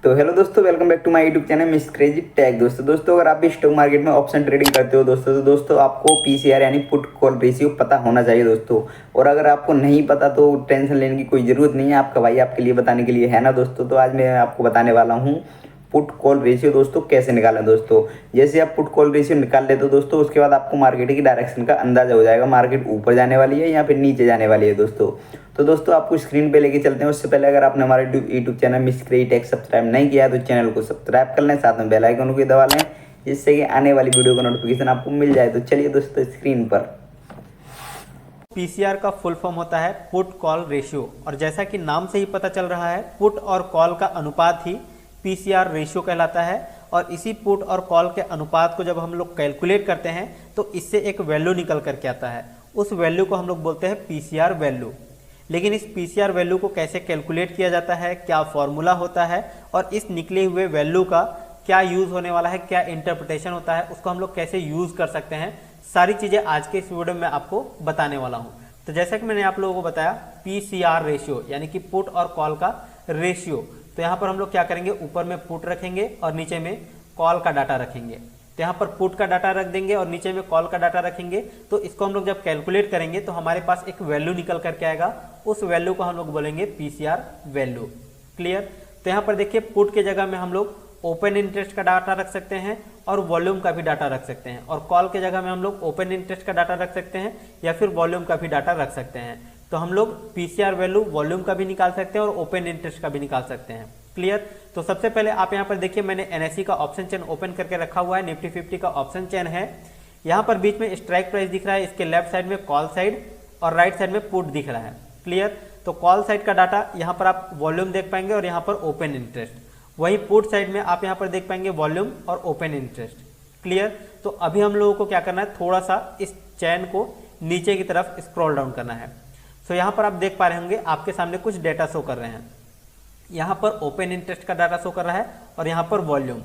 तो हेलो दोस्तों, welcome back to my YouTube channel Miss Crazy Tech. दोस्तों अगर आप भी स्टॉक मार्केट में ऑप्शन ट्रेडिंग करते हो तो दोस्तों आपको पीसीआर यानी पुट कॉल रेशियो पता होना चाहिए दोस्तों। और अगर आपको नहीं पता तो टेंशन लेने की कोई ज़रूरत नहीं है, आपका भाई आपके लिए बताने के लिए है ना दोस्तों। तो आज मैं आपको बताने वाला हूँ पुट कॉल रेशियो दोस्तों कैसे निकालें। दोस्तों जैसे आप पुट कॉल रेशियो निकाल लेते हो दोस्तों, उसके बाद आपको मार्केट की डायरेक्शन का अंदाजा हो जाएगा, मार्केट ऊपर जाने वाली है या फिर नीचे जाने वाली है दोस्तों। तो दोस्तों आपको स्क्रीन पे लेके चलते हैं। उससे पहले अगर आपने हमारे YouTube channel Miss Crazy Tech subscribe नहीं किया है तो चैनल को सब्सक्राइब कर लें, साथ में बेल आइकन को दबा लें, जिससे कि आने वाली वीडियो का नोटिफिकेशन आपको मिल जाए। तो चलिए दोस्तों स्क्रीन पर पीसीआर का फुल फॉर्म होता है पुट कॉल रेशियो, और जैसा कि नाम से ही पता चल रहा है पुट और कॉल का अनुपात ही पीसीआर रेशियो कहलाता है। और इसी पुट और कॉल के अनुपात को जब हम लोग कैलकुलेट करते हैं तो इससे एक वैल्यू निकल करके आता है, उस वैल्यू को हम लोग बोलते हैं पीसीआर वैल्यू। लेकिन इस पीसीआर वैल्यू को कैसे कैलकुलेट किया जाता है, क्या फॉर्मूला होता है और इस निकले हुए वैल्यू का क्या यूज़ होने वाला है, क्या इंटरप्रिटेशन होता है, उसको हम लोग कैसे यूज़ कर सकते हैं, सारी चीज़ें आज के इस वीडियो में आपको बताने वाला हूँ। तो जैसा कि मैंने आप लोगों को बताया पीसीआर रेशियो यानी कि पुट और कॉल का रेशियो, तो यहाँ पर हम लोग क्या करेंगे, ऊपर में पुट रखेंगे और नीचे में कॉल का डाटा रखेंगे। तो यहाँ पर पुट का डाटा रख देंगे और नीचे में कॉल का डाटा रखेंगे। तो इसको हम लोग जब कैलकुलेट करेंगे तो हमारे पास एक वैल्यू निकल करके आएगा, उस वैल्यू को हम लोग बोलेंगे पीसीआर वैल्यू। क्लियर। तो यहाँ पर देखिए पुट के जगह में हम लोग ओपन इंटरेस्ट का डाटा रख सकते हैं और वॉल्यूम का भी डाटा रख सकते हैं, और कॉल के जगह में हम लोग ओपन इंटरेस्ट का डाटा रख सकते हैं या फिर वॉल्यूम का भी डाटा रख सकते हैं। तो हम लोग पीसीआर वैल्यू वॉल्यूम का भी निकाल सकते हैं और ओपन इंटरेस्ट का भी निकाल सकते हैं। क्लियर। तो सबसे पहले आप यहाँ पर देखिए मैंने एनएसई का ऑप्शन चेन ओपन करके रखा हुआ है, निफ्टी 50 का ऑप्शन चेन है। यहाँ पर बीच में स्ट्राइक प्राइस दिख रहा है, इसके लेफ्ट साइड में कॉल साइड और राइट साइड में पुट दिख रहा है। क्लियर। तो कॉल साइड का डाटा यहाँ पर आप वॉल्यूम देख पाएंगे और यहाँ पर ओपन इंटरेस्ट, वहीं पुट साइड में आप यहाँ पर देख पाएंगे वॉल्यूम और ओपन इंटरेस्ट। क्लियर। तो अभी हम लोगों को क्या करना है, थोड़ा सा इस चैन को नीचे की तरफ स्क्रॉल डाउन करना है। सो यहाँ पर आप देख पा रहे होंगे आपके सामने कुछ डेटा शो कर रहे हैं। यहाँ पर ओपन इंटरेस्ट का डाटा शो कर रहा है और यहाँ पर वॉल्यूम,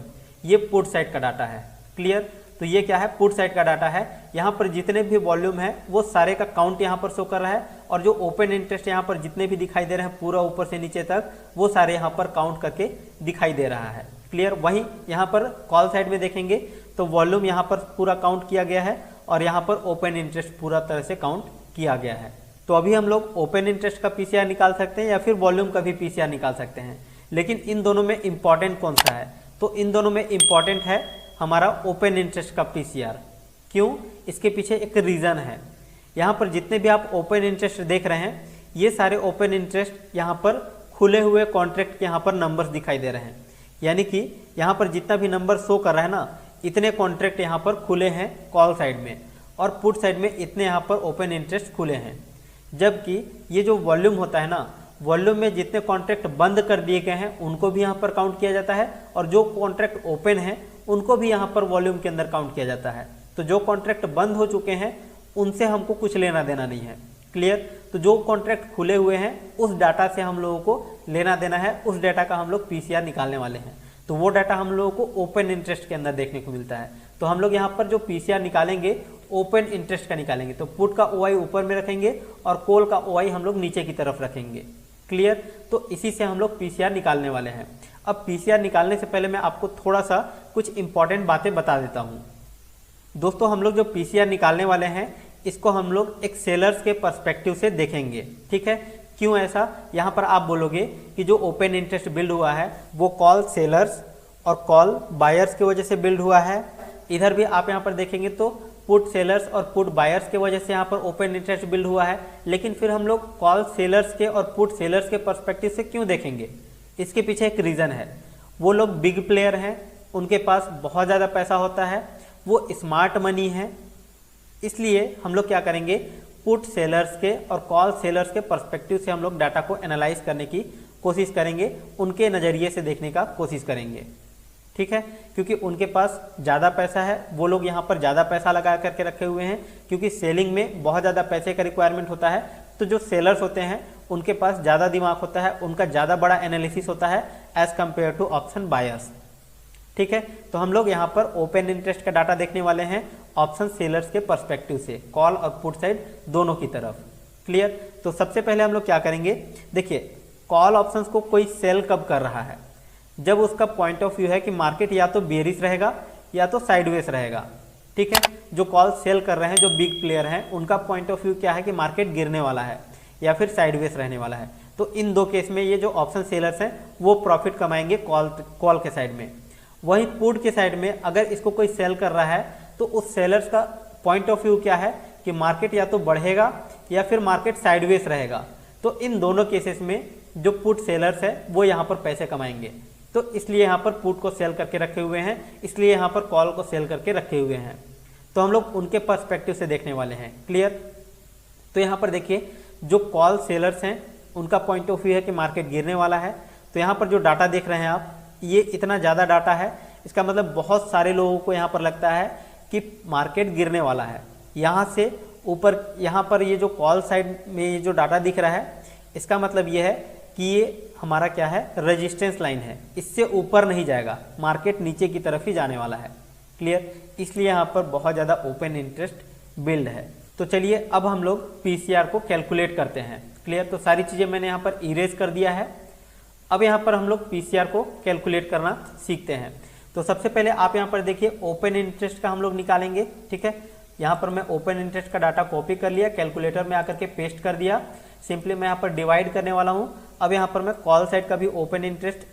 ये पुट साइड का डाटा है। क्लियर। तो ये क्या है, पुट साइड का डाटा है। यहाँ पर जितने भी वॉल्यूम है वो सारे का काउंट यहाँ पर शो कर रहा है, और जो ओपन इंटरेस्ट यहाँ पर जितने भी दिखाई दे रहे हैं पूरा ऊपर से नीचे तक, वो सारे यहाँ पर काउंट करके दिखाई दे रहा है। क्लियर। वहीं यहाँ पर कॉल साइड में देखेंगे तो वॉल्यूम यहाँ पर पूरा काउंट किया गया है और यहाँ पर ओपन इंटरेस्ट पूरा तरह से काउंट किया गया है। तो अभी हम लोग ओपन इंटरेस्ट का पीसीआर निकाल सकते हैं या फिर वॉल्यूम का भी पीसीआर निकाल सकते हैं, लेकिन इन दोनों में इंपॉर्टेंट कौन सा है, तो इन दोनों में इंपॉर्टेंट है हमारा ओपन इंटरेस्ट का पीसीआर। क्यों, इसके पीछे एक रीज़न है। यहाँ पर जितने भी आप ओपन इंटरेस्ट देख रहे हैं, ये सारे ओपन इंटरेस्ट यहाँ पर खुले हुए कॉन्ट्रैक्ट के यहाँ पर नंबर्स दिखाई दे रहे हैं, यानी कि यहाँ पर जितना भी नंबर शो कर रहा है ना, इतने कॉन्ट्रैक्ट यहाँ पर खुले हैं कॉल साइड में, और पुट साइड में इतने यहाँ पर ओपन इंटरेस्ट खुले हैं। जबकि ये जो वॉल्यूम होता है ना, वॉल्यूम में जितने कॉन्ट्रैक्ट बंद कर दिए गए हैं उनको भी यहाँ पर काउंट किया जाता है, और जो कॉन्ट्रैक्ट ओपन है उनको भी यहाँ पर वॉल्यूम के अंदर काउंट किया जाता है। तो जो कॉन्ट्रैक्ट बंद हो चुके हैं उनसे हमको कुछ लेना देना नहीं है। क्लियर। तो जो कॉन्ट्रैक्ट खुले हुए हैं उस डाटा से हम लोगों को लेना देना है, उस डाटा का हम लोग पीसीआर निकालने वाले हैं। तो वो डाटा हम लोगों को ओपन इंटरेस्ट के अंदर देखने को मिलता है। तो हम लोग यहाँ पर जो पीसीआर निकालेंगे ओपन इंटरेस्ट का निकालेंगे। तो पुट का ओआई ऊपर में रखेंगे और कॉल का ओआई हम लोग नीचे की तरफ रखेंगे। क्लियर। तो इसी से हम लोग पीसीआर निकालने वाले हैं। अब पीसीआर निकालने से पहले मैं आपको थोड़ा सा कुछ इंपॉर्टेंट बातें बता देता हूँ। दोस्तों हम लोग जो पीसीआर निकालने वाले हैं इसको हम लोग एक सेलर्स के पर्सपेक्टिव से देखेंगे। ठीक है। क्यों ऐसा, यहाँ पर आप बोलोगे कि जो ओपन इंटरेस्ट बिल्ड हुआ है वो कॉल सेलर्स और कॉल बायर्स की वजह से बिल्ड हुआ है। इधर भी आप यहाँ पर देखेंगे तो पुट सेलर्स और पुट बायर्स की वजह से यहाँ पर ओपन इंटरेस्ट बिल्ड हुआ है। लेकिन फिर हम लोग कॉल सेलर्स के और पुट सेलर्स के पर्सपेक्टिव से क्यों देखेंगे, इसके पीछे एक रीज़न है। वो लोग बिग प्लेयर हैं, उनके पास बहुत ज़्यादा पैसा होता है, वो स्मार्ट मनी है, इसलिए हम लोग क्या करेंगे, पुट सेलर्स के और कॉल सेलर्स के पर्सपेक्टिव से हम लोग डाटा को एनालाइज करने की कोशिश करेंगे, उनके नज़रिए से देखने का कोशिश करेंगे। ठीक है। क्योंकि उनके पास ज़्यादा पैसा है, वो लोग यहाँ पर ज़्यादा पैसा लगा करके रखे हुए हैं, क्योंकि सेलिंग में बहुत ज़्यादा पैसे का रिक्वायरमेंट होता है। तो जो सेलर्स होते हैं उनके पास ज़्यादा दिमाग होता है, उनका ज़्यादा बड़ा एनालिसिस होता है as compare to option buyers. ठीक है। तो हम लोग यहाँ पर ओपन इंटरेस्ट का डाटा देखने वाले हैं ऑप्शन सेलर्स के पर्सपेक्टिव से, कॉल और पुट साइड दोनों की तरफ। क्लियर। तो सबसे पहले हम लोग क्या करेंगे, देखिए कॉल ऑप्शंस को कोई सेल कब कर रहा है, जब उसका पॉइंट ऑफ व्यू है कि मार्केट या तो बेरिश रहेगा या तो साइडवेज रहेगा। ठीक है, जो कॉल सेल कर रहे हैं, जो बिग प्लेयर हैं, उनका पॉइंट ऑफ व्यू क्या है कि मार्केट गिरने वाला है या फिर साइडवेज रहने वाला है। तो इन दो केस में ये जो ऑप्शन सेलर्स हैं वो प्रॉफिट कमाएंगे कॉल के साइड में। वहीं पुट के साइड में अगर इसको कोई सेल कर रहा है तो उस सेलर्स का पॉइंट ऑफ व्यू क्या है कि मार्केट या तो बढ़ेगा या फिर मार्केट साइडवेज रहेगा। तो इन दोनों केसेस में जो पुट सेलर्स है वो यहाँ पर पैसे कमाएंगे। तो इसलिए यहाँ पर पुट को सेल करके रखे हुए हैं, इसलिए यहाँ पर कॉल को सेल करके रखे हुए हैं। तो हम लोग उनके पर्सपेक्टिव से देखने वाले हैं। क्लियर? तो यहाँ पर देखिए, जो कॉल सेलर्स हैं उनका पॉइंट ऑफ व्यू है कि मार्केट गिरने वाला है। तो यहाँ पर जो डाटा देख रहे हैं आप, ये इतना ज़्यादा डाटा है, इसका मतलब बहुत सारे लोगों को यहाँ पर लगता है कि मार्केट गिरने वाला है। यहाँ से ऊपर, यहाँ पर ये जो कॉल साइड में ये जो डाटा दिख रहा है, इसका मतलब ये है कि ये हमारा क्या है, रेजिस्टेंस लाइन है, इससे ऊपर नहीं जाएगा, मार्केट नीचे की तरफ ही जाने वाला है। क्लियर? इसलिए यहाँ पर बहुत ज़्यादा ओपन इंटरेस्ट बिल्ड है। तो चलिए अब हम लोग पीसीआर को कैलकुलेट करते हैं। क्लियर? तो सारी चीज़ें मैंने यहाँ पर इरेज कर दिया है। अब यहाँ पर हम लोग पीसीआर को कैलकुलेट करना सीखते हैं। तो सबसे पहले आप यहाँ पर देखिए, ओपन इंटरेस्ट का हम लोग निकालेंगे। ठीक है, यहाँ पर मैं ओपन इंटरेस्ट का डाटा कॉपी कर लिया, कैलकुलेटर में आकर के पेस्ट कर दिया। सिंपली मैं यहाँ पर डिवाइड करने वाला हूँ। अब यहाँ पर मैं कॉल साइड का भी ओपन इंटरेस्ट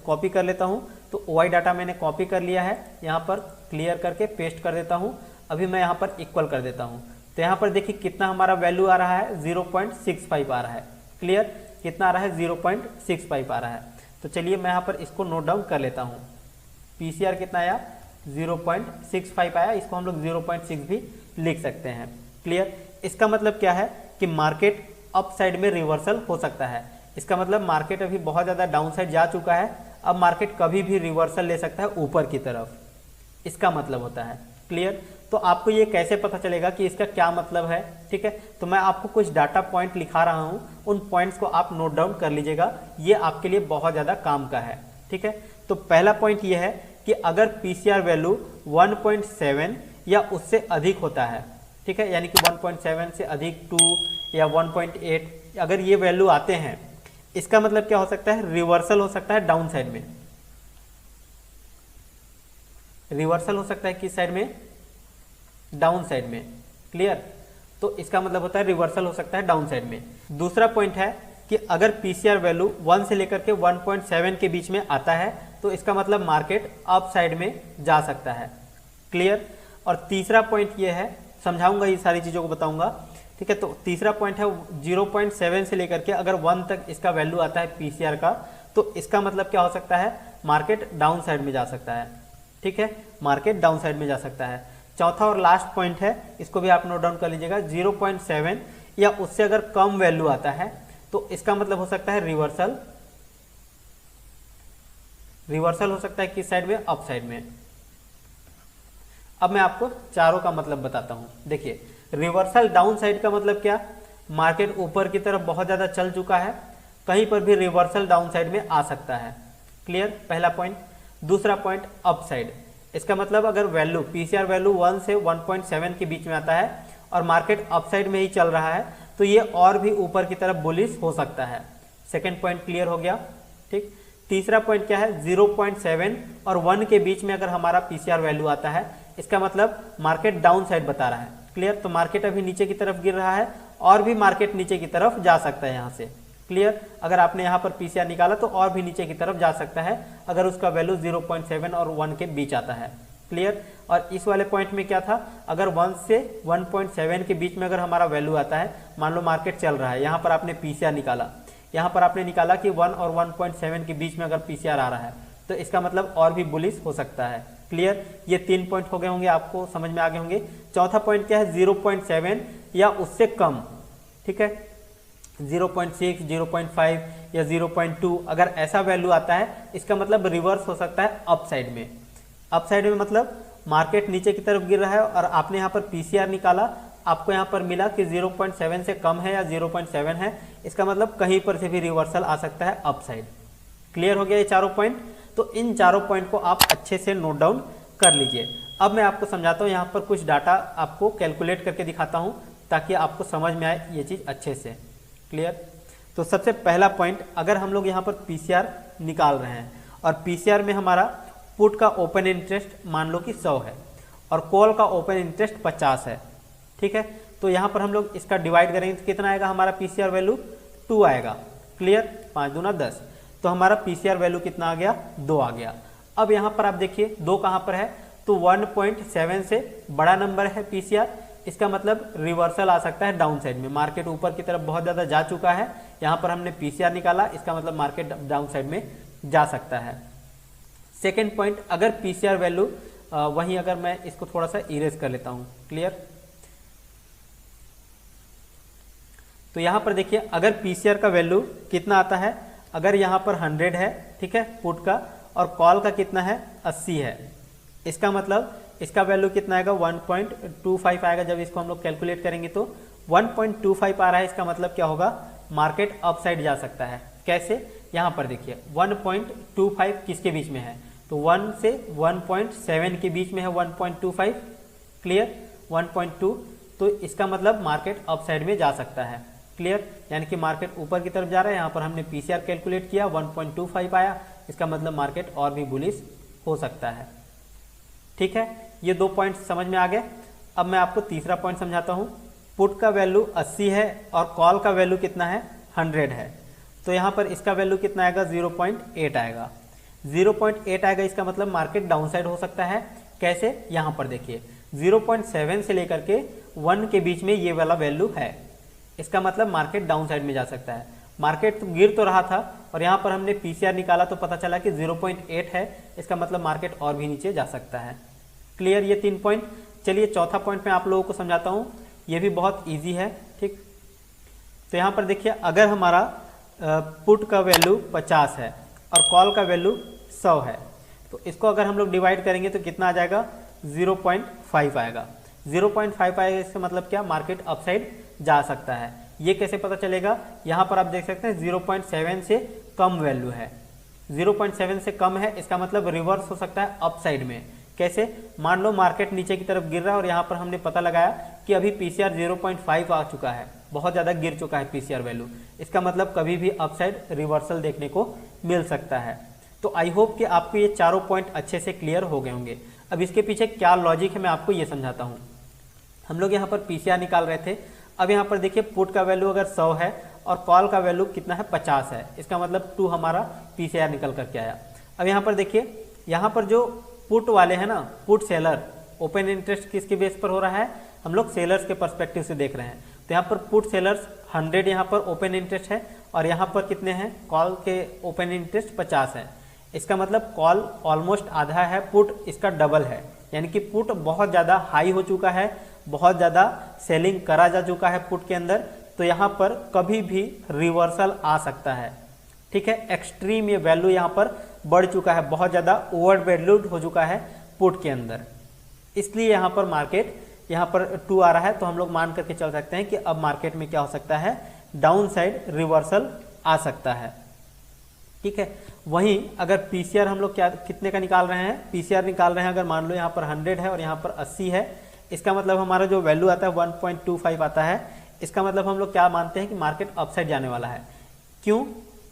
कॉपी कर लेता हूँ। तो OI डाटा मैंने कॉपी कर लिया है, यहाँ पर क्लियर करके पेस्ट कर देता हूँ। अभी मैं यहाँ पर इक्वल कर देता हूँ। तो यहाँ पर देखिए कितना हमारा वैल्यू आ रहा है, 0.65 आ रहा है। क्लियर? कितना आ रहा है, 0.65 आ रहा है। तो चलिए मैं यहाँ पर इसको नोट डाउन कर लेता हूँ। पीसीआर कितना आया, 0.65 आया, इसको हम लोग 0.6 भी लिख सकते हैं। क्लियर? इसका मतलब क्या है कि मार्केट अप साइड में रिवर्सल हो सकता है। इसका मतलब मार्केट अभी बहुत ज़्यादा डाउन साइड जा चुका है, अब मार्केट कभी भी रिवर्सल ले सकता है ऊपर की तरफ, इसका मतलब होता है। क्लियर? तो आपको ये कैसे पता चलेगा कि इसका क्या मतलब है? ठीक है, तो मैं आपको कुछ डाटा पॉइंट लिखा रहा हूँ, उन पॉइंट्स को आप नोट डाउन कर लीजिएगा, ये आपके लिए बहुत ज़्यादा काम का है। ठीक है, तो पहला पॉइंट ये है कि अगर पीसीआर वैल्यू 1.7 या उससे अधिक होता है, ठीक है, यानी कि 1.7 से अधिक 2 या 1.8 अगर ये वैल्यू आते हैं, इसका मतलब क्या हो सकता है, रिवर्सल हो सकता है डाउन साइड में। रिवर्सल हो सकता है किस साइड में, डाउन साइड में। क्लियर? तो इसका मतलब होता है रिवर्सल हो सकता है डाउन साइड में। दूसरा पॉइंट है कि अगर पीसीआर वैल्यू 1 से लेकर के 1.7 के बीच में आता है तो इसका मतलब मार्केट अप साइड में जा सकता है। क्लियर? और तीसरा पॉइंट ये है, समझाऊंगा, ये सारी चीज़ों को बताऊंगा। ठीक है, तो तीसरा पॉइंट है 0.7 से लेकर के अगर 1 तक इसका वैल्यू आता है पीसीआर का, तो इसका मतलब क्या हो सकता है, मार्केट डाउन साइड में जा सकता है। ठीक है, मार्केट डाउन साइड में जा सकता है। चौथा और लास्ट पॉइंट है, इसको भी आप नोट डाउन कर लीजिएगा, 0.7 या उससे अगर कम वैल्यू आता है तो इसका मतलब हो सकता है रिवर्सल। रिवर्सल हो सकता है किस साइड में, अप साइड में। अब मैं आपको चारों का मतलब बताता हूं। देखिए, रिवर्सल डाउन साइड का मतलब क्या, मार्केट ऊपर की तरफ बहुत ज्यादा चल चुका है, कहीं पर भी रिवर्सल डाउन साइड में आ सकता है। क्लियर? पहला पॉइंट। दूसरा पॉइंट, अप साइड, इसका मतलब अगर वैल्यू पीसीआर वैल्यू 1 से 1.7 के बीच में आता है और मार्केट अप साइड में ही चल रहा है तो ये और भी ऊपर की तरफ बुलिश हो सकता है। सेकंड पॉइंट क्लियर हो गया। ठीक, तीसरा पॉइंट क्या है, 0.7 और 1 के बीच में अगर हमारा पीसीआर वैल्यू आता है, इसका मतलब मार्केट डाउन साइड बता रहा है। क्लियर? तो मार्केट अभी नीचे की तरफ गिर रहा है और भी मार्केट नीचे की तरफ जा सकता है यहाँ से। क्लियर? अगर आपने यहाँ पर पीसीआर निकाला तो और भी नीचे की तरफ जा सकता है अगर उसका वैल्यू 0.7 और 1 के बीच आता है। क्लियर? और इस वाले पॉइंट में क्या था, अगर 1 से 1.7 के बीच में अगर हमारा वैल्यू आता है, मान लो मार्केट चल रहा है, यहाँ पर आपने पीसीआर निकाला, यहाँ पर आपने निकाला कि 1 और 1.7 के बीच में अगर पीसीआर आ रहा है तो इसका मतलब और भी बुलिश हो सकता है। क्लियर? ये 3 पॉइंट हो गए होंगे, आपको समझ में आ गए होंगे। चौथा पॉइंट क्या है, 0.7 या उससे कम। ठीक है, 0.6, 0.5 या 0.2 अगर ऐसा वैल्यू आता है, इसका मतलब रिवर्स हो सकता है अप साइड में। अप साइड में मतलब मार्केट नीचे की तरफ गिर रहा है और आपने यहाँ पर पीसीआर निकाला, आपको यहाँ पर मिला कि 0.7 से कम है या 0.7 है, इसका मतलब कहीं पर से भी रिवर्सल आ सकता है अप साइड। क्लियर हो गया ये चारों पॉइंट? तो इन चारों पॉइंट को आप अच्छे से नोट डाउन कर लीजिए। अब मैं आपको समझाता हूँ, यहाँ पर कुछ डाटा आपको कैलकुलेट करके दिखाता हूँ ताकि आपको समझ में आए ये चीज़ अच्छे से। क्लियर? तो सबसे पहला पॉइंट, अगर हम लोग यहाँ पर पीसीआर निकाल रहे हैं और पीसीआर में हमारा पुट का ओपन इंटरेस्ट मान लो कि 100 है और कॉल का ओपन इंटरेस्ट 50 है, ठीक है। तो यहाँ पर हम लोग इसका डिवाइड करेंगे तो कितना आएगा हमारा पीसीआर वैल्यू 2 आएगा। क्लियर, 5 दूना 10, तो हमारा पीसीआर वैल्यू कितना आ गया 2 आ गया। अब यहाँ पर आप देखिए 2 कहाँ पर है, तो 1.7 से बड़ा नंबर है पीसीआर, इसका मतलब रिवर्सल आ सकता है डाउन साइड में, मार्केट ऊपर की तरफ बहुत ज़्यादा जा चुका है, यहाँ पर हमने पीसीआर निकाला, इसका मतलब मार्केट डाउन साइड में जा सकता है। सेकेंड पॉइंट, अगर पीसीआर वैल्यू वहीं अगर मैं इसको थोड़ा सा इरेज कर लेता हूँ, क्लियर। तो यहाँ पर देखिए अगर पीसीआर का वैल्यू कितना आता है, अगर यहाँ पर 100 है, ठीक है, पुट का, और कॉल का कितना है 80 है, इसका मतलब इसका वैल्यू कितना आएगा 1.25 आएगा। जब इसको हम लोग कैलकुलेट करेंगे तो 1.25 आ रहा है, इसका मतलब क्या होगा, मार्केट अप साइड जा सकता है। कैसे, यहाँ पर देखिए 1.25 किसके बीच में है, तो 1 से 1.7 के बीच में है 1.25, क्लियर, 1.2, तो इसका मतलब मार्केट अप साइड में जा सकता है। क्लियर, यानी कि मार्केट ऊपर की तरफ जा रहा है। यहाँ पर हमने पीसीआर कैलकुलेट किया 1.25 आया, इसका मतलब मार्केट और भी बुलिश हो सकता है। ठीक है, ये 2 पॉइंट समझ में आ गए। अब मैं आपको तीसरा पॉइंट समझाता हूँ। पुट का वैल्यू 80 है और कॉल का वैल्यू कितना है 100 है, तो यहाँ पर इसका वैल्यू कितना आएगा 0.8 आएगा। 0.8 आएगा, इसका मतलब मार्केट डाउन साइड हो सकता है। कैसे, यहाँ पर देखिए 0.7 से लेकर के 1 के बीच में ये वाला वैल्यू है, इसका मतलब मार्केट डाउन साइड में जा सकता है। मार्केट तो गिर तो रहा था और यहाँ पर हमने पीसीआर निकाला तो पता चला कि 0.8 है, इसका मतलब मार्केट और भी नीचे जा सकता है। क्लियर, ये 3 पॉइंट। चलिए चौथा पॉइंट मैं आप लोगों को समझाता हूँ, ये भी बहुत ईजी है। ठीक, तो यहाँ पर देखिए अगर हमारा पुट का वैल्यू 50 है और कॉल का वैल्यू 100 है, तो इसको अगर हम लोग डिवाइड करेंगे तो कितना आ जाएगा 0.5 आएगा। 0.5 आएगा, इसका मतलब क्या, मार्केट अपसाइड जा सकता है। ये कैसे पता चलेगा, यहाँ पर आप देख सकते हैं 0.7 से कम वैल्यू है, 0.7 से कम है, इसका मतलब रिवर्स हो सकता है अपसाइड में। कैसे, मान लो मार्केट नीचे की तरफ गिर रहा है और यहाँ पर हमने पता लगाया कि अभी पीसीआर 0.5 आ चुका है, बहुत ज़्यादा गिर चुका है पीसीआर वैल्यू, इसका मतलब कभी भी अपसाइड रिवर्सल देखने को मिल सकता है। तो आई होप कि आपको ये चारों पॉइंट अच्छे से क्लियर हो गए होंगे। अब इसके पीछे क्या लॉजिक है मैं आपको ये समझाता हूँ। हम लोग यहाँ पर पीसीआर निकाल रहे थे, अब यहाँ पर देखिए पुट का वैल्यू अगर 100 है और कॉल का वैल्यू कितना है 50 है, इसका मतलब 2 हमारा पीसीआर निकल करके आया। अब यहाँ पर देखिए, यहाँ पर जो पुट वाले हैं ना, पुट सेलर, ओपन इंटरेस्ट किसके बेस पर हो रहा है, हम लोग सेलर्स के पर्सपेक्टिव से देख रहे हैं। तो यहाँ पर पुट सेलर्स 100 यहाँ पर ओपन इंटरेस्ट है और यहाँ पर कितने हैं, कॉल के ओपन इंटरेस्ट 50 है, इसका मतलब कॉल ऑलमोस्ट आधा है, पुट इसका डबल है, यानी कि पुट बहुत ज़्यादा हाई हो चुका है, बहुत ज़्यादा सेलिंग करा जा चुका है पुट के अंदर, तो यहाँ पर कभी भी रिवर्सल आ सकता है। ठीक है, एक्सट्रीम ये वैल्यू यहाँ पर बढ़ चुका है, बहुत ज़्यादा ओवर वैल्यूड हो चुका है पुट के अंदर, इसलिए यहाँ पर मार्केट यहाँ पर 2 आ रहा है। तो हम लोग मान करके चल सकते हैं कि अब मार्केट में क्या हो सकता है, डाउन साइड रिवर्सल आ सकता है। ठीक है, वहीं अगर पीसीआर हम लोग क्या कितने का निकाल रहे हैं, पीसीआर निकाल रहे हैं अगर मान लो यहाँ पर 100 है और यहाँ पर 80 है, इसका मतलब हमारा जो वैल्यू आता है 1.25 आता है, इसका मतलब हम लोग क्या मानते हैं कि मार्केट अपसाइड जाने वाला है। क्यों,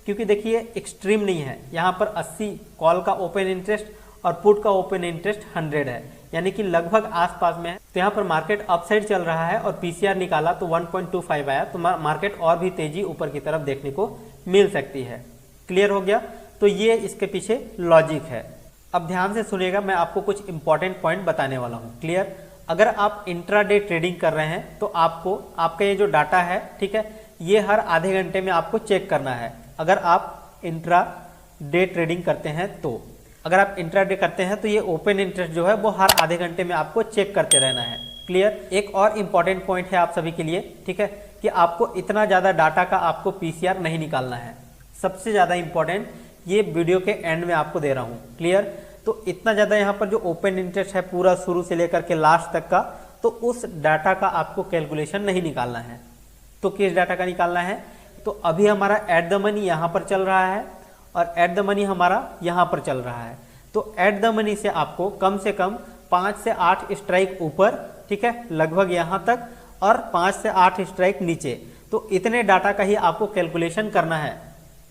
क्योंकि देखिए एक्सट्रीम नहीं है, यहाँ पर 80 कॉल का ओपन इंटरेस्ट और पुट का ओपन इंटरेस्ट 100 है, यानी कि लगभग आसपास में है। तो यहाँ पर मार्केट अपसाइड चल रहा है और पीसीआर निकाला तो 1.25 आया, तो मार्केट और भी तेजी ऊपर की तरफ देखने को मिल सकती है। क्लियर हो गया, तो ये इसके पीछे लॉजिक है। अब ध्यान से सुनिएगा, मैं आपको कुछ इंपॉर्टेंट पॉइंट बताने वाला हूँ। क्लियर, अगर आप इंट्राडे ट्रेडिंग कर रहे हैं तो आपको आपका ये जो डाटा है, ठीक है, ये हर आधे घंटे में आपको चेक करना है। अगर आप इंट्राडे ट्रेडिंग करते हैं तो, अगर आप इंट्राडे करते हैं तो ये ओपन इंटरेस्ट जो है वो हर आधे घंटे में आपको चेक करते रहना है। क्लियर, एक और इम्पॉर्टेंट पॉइंट है आप सभी के लिए, ठीक है, कि आपको इतना ज़्यादा डाटा का आपको पीसीआर नहीं निकालना है। सबसे ज़्यादा इंपॉर्टेंट ये वीडियो के एंड में आपको दे रहा हूँ। क्लियर, तो इतना ज़्यादा यहाँ पर जो ओपन इंटरेस्ट है पूरा शुरू से लेकर के लास्ट तक का, तो उस डाटा का आपको कैलकुलेशन नहीं निकालना है। तो किस डाटा का निकालना है, तो अभी हमारा एट द मनी यहाँ पर चल रहा है और एट द मनी हमारा यहाँ पर चल रहा है। तो एट द मनी से आपको कम से कम 5 से 8 स्ट्राइक ऊपर, ठीक है, लगभग यहाँ तक, और 5 से 8 स्ट्राइक नीचे, तो इतने डाटा का ही आपको कैलकुलेशन करना है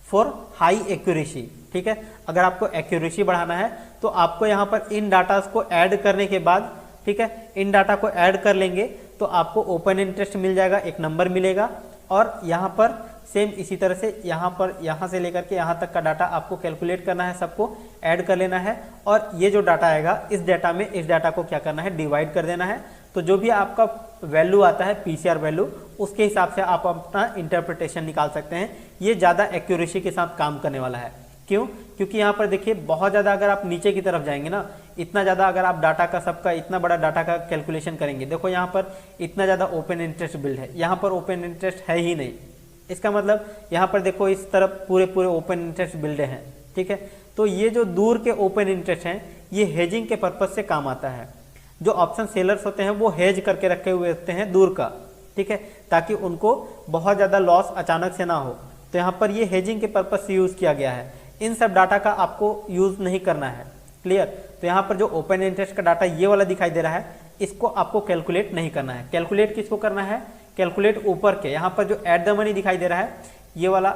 फॉर हाई एक्यूरेसी। ठीक है। अगर आपको एक्यूरेसी बढ़ाना है तो आपको यहाँ पर इन डाटास को ऐड करने के बाद, ठीक है, इन डाटा को ऐड कर लेंगे तो आपको ओपन इंटरेस्ट मिल जाएगा, एक नंबर मिलेगा। और यहाँ पर सेम इसी तरह से यहाँ से लेकर के यहाँ तक का डाटा आपको कैलकुलेट करना है, सबको ऐड कर लेना है। और ये जो डाटा आएगा इस डाटा में, इस डाटा को क्या करना है, डिवाइड कर देना है। तो जो भी आपका वैल्यू आता है पीसीआर वैल्यू, उसके हिसाब से आप अपना इंटरप्रिटेशन निकाल सकते हैं। ये ज़्यादा एक्यूरेसी के साथ काम करने वाला है। क्यों? क्योंकि यहाँ पर देखिए बहुत ज़्यादा अगर आप नीचे की तरफ जाएंगे ना, इतना ज़्यादा अगर आप डाटा का सबका इतना बड़ा डाटा का कैलकुलेशन करेंगे, देखो यहाँ पर इतना ज़्यादा ओपन इंटरेस्ट बिल्ड है, यहाँ पर ओपन इंटरेस्ट है ही नहीं। इसका मतलब यहाँ पर देखो इस तरफ पूरे ओपन इंटरेस्ट बिल्ड हैं, ठीक है। तो ये जो दूर के ओपन इंटरेस्ट हैं ये हेजिंग के पर्पज से काम आता है। जो ऑप्शन सेलर्स होते हैं वो हेज करके रखे हुए होते हैं दूर का, ठीक है, ताकि उनको बहुत ज़्यादा लॉस अचानक से ना हो। तो यहाँ पर ये हेजिंग के पर्पज से यूज़ किया गया है। इन सब डाटा का आपको यूज़ नहीं करना है, क्लियर। तो यहाँ पर जो ओपन इंटरेस्ट का डाटा ये वाला दिखाई दे रहा है, इसको आपको कैलकुलेट नहीं करना है। कैलकुलेट किसको करना है? कैलकुलेट ऊपर के, यहाँ पर जो ऐड द मनी दिखाई दे रहा है, ये वाला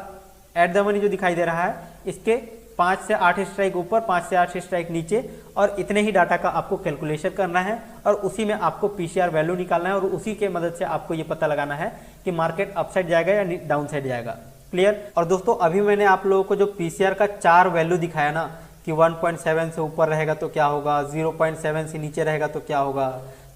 ऐड द मनी जो दिखाई दे रहा है, इसके 5 से 8 स्ट्राइक ऊपर, 5 से 8 स्ट्राइक नीचे, और इतने ही डाटा का आपको कैलकुलेशन करना है। और उसी में आपको पीसीआर वैल्यू निकालना है और उसी के मदद से आपको ये पता लगाना है कि मार्केट अपसाइड जाएगा या डाउन साइड जाएगा, क्लियर। और दोस्तों अभी मैंने आप लोगों को जो पीसीआर का 4 वैल्यू दिखाया ना कि 1.7 से ऊपर रहेगा तो क्या होगा, 0.7 से नीचे रहेगा तो क्या होगा,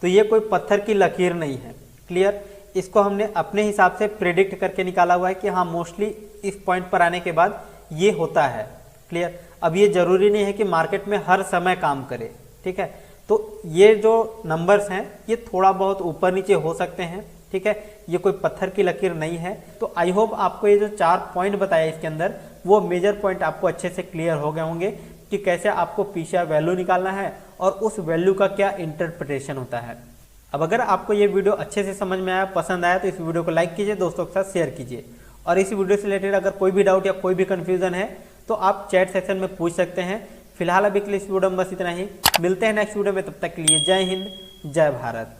तो ये कोई पत्थर की लकीर नहीं है, क्लियर। इसको हमने अपने हिसाब से प्रेडिक्ट करके निकाला हुआ है कि हाँ मोस्टली इस पॉइंट पर आने के बाद ये होता है, क्लियर। अब ये जरूरी नहीं है कि मार्केट में हर समय काम करे, ठीक है। तो ये जो नंबर्स हैं ये थोड़ा बहुत ऊपर नीचे हो सकते हैं, ठीक है, ये कोई पत्थर की लकीर नहीं है। तो आई होप आपको ये जो 4 पॉइंट बताया इसके अंदर, वो मेजर पॉइंट आपको अच्छे से क्लियर हो गए होंगे कि कैसे आपको पीसीआर वैल्यू निकालना है और उस वैल्यू का क्या इंटरप्रिटेशन होता है। अब अगर आपको ये वीडियो अच्छे से समझ में आया, पसंद आया, तो इस वीडियो को लाइक कीजिए, दोस्तों के साथ शेयर कीजिए। और इस वीडियो से रिलेटेड अगर कोई भी डाउट या कोई भी कन्फ्यूजन है तो आप चैट सेक्शन में पूछ सकते हैं। फिलहाल अभी के लिए इस वीडियो में बस इतना ही, मिलते हैं नेक्स्ट वीडियो में, तब तक के लिए जय हिंद, जय भारत।